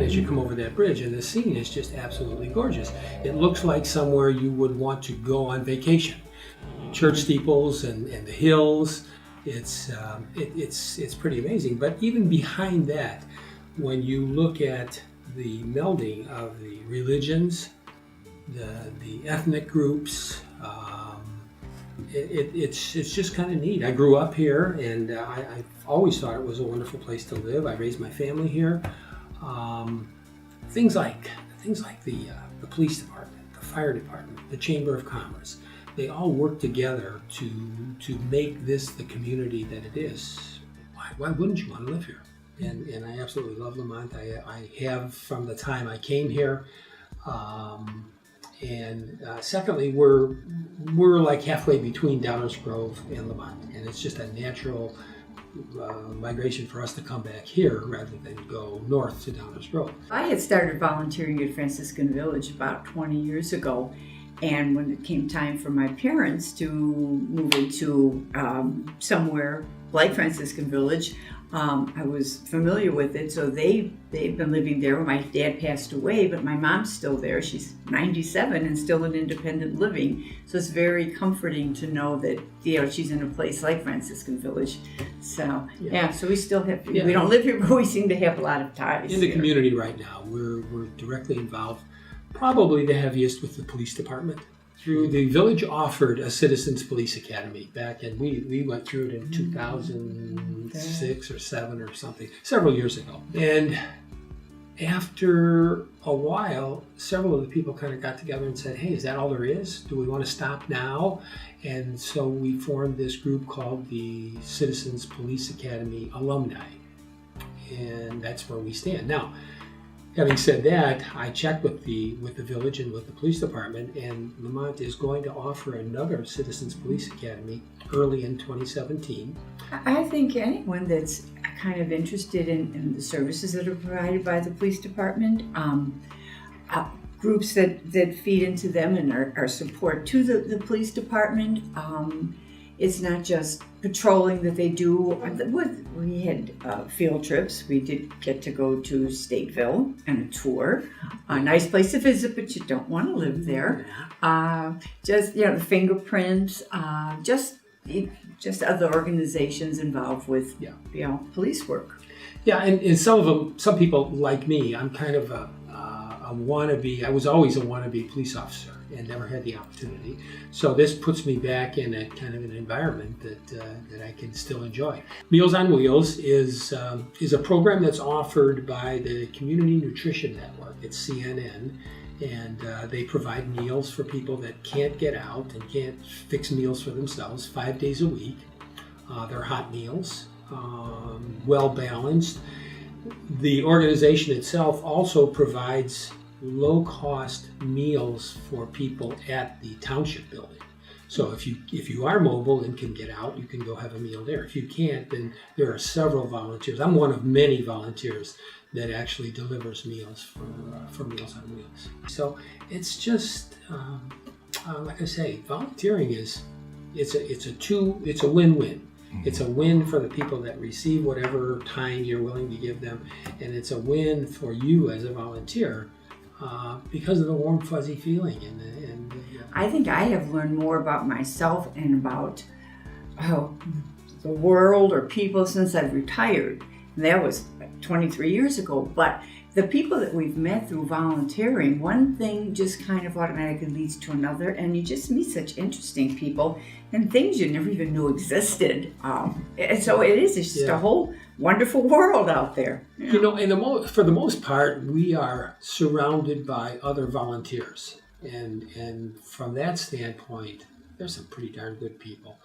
as you come over that bridge, and the scene is just absolutely gorgeous. It looks like somewhere you would want to go on vacation. Church steeples and the hills. It's pretty amazing. But even behind that, when you look at the melding of the religions, the ethnic groups, it's just kind of neat. I grew up here, and I've always thought it was a wonderful place to live. I raised my family here. Things like the police department, the fire department, the Chamber of Commerce, they all work together to make this the community that it is. Why wouldn't you want to live here? And I absolutely love Lamont. I have from the time I came here. Secondly, we're like halfway between Downers Grove and Lamont, and it's just a natural migration for us to come back here rather than go north to Downers Grove. I had started volunteering at Franciscan Village about 20 years ago, and when it came time for my parents to move into somewhere like Franciscan Village, I was familiar with it, so they've been living there. My dad passed away, but my mom's still there. She's 97 and still in independent living, so it's very comforting to know that she's in a place like Franciscan Village. So so we still have. We don't live here, but we seem to have a lot of ties in the community right now. We're directly involved, probably the heaviest with the police department. The village offered a citizens police academy back, and we went through it in 2006 or 7 or something, several years ago. And after a while, several of the people kind of got together and said, hey, is that all there is? Do we want to stop now? And so we formed this group called the Citizens Police Academy Alumni. And that's where we stand. Now, having said that, I checked with the village and with the police department, and Lamont is going to offer another Citizens Police Academy early in 2017. I think anyone that's kind of interested in the services that are provided by the police department, groups that feed into them and are support to the police department. It's not just patrolling that they do. We had field trips. We did get to go to Stateville and a tour. A nice place to visit, but you don't want to live there. Just the fingerprints. Just other organizations involved with police work. Yeah, and some people like me. I'm kind of a wannabe. I was always a wannabe police officer and never had the opportunity. So this puts me back in a kind of an environment that I can still enjoy. Meals on Wheels is a program that's offered by the Community Nutrition Network. It's CNN, and they provide meals for people that can't get out and can't fix meals for themselves 5 days a week. They're hot meals, well balanced. The organization itself also provides low-cost meals for people at the township building. So if you are mobile and can get out, you can go have a meal there. If you can't, then there are several volunteers. I'm one of many volunteers that actually delivers meals for Meals on Wheels. So it's just like I say, volunteering it's a win-win. It's a win for the people that receive whatever time you're willing to give them, and it's a win for you as a volunteer because of the warm, fuzzy feeling. I think I have learned more about myself and about the world or people since I've retired. And that was 23 years ago, but the people that we've met through volunteering, one thing just kind of automatically leads to another, and you just meet such interesting people and things you never even knew existed. And so it is just a whole wonderful world out there. And for the most part, we are surrounded by other volunteers, and from that standpoint, there's some pretty darn good people.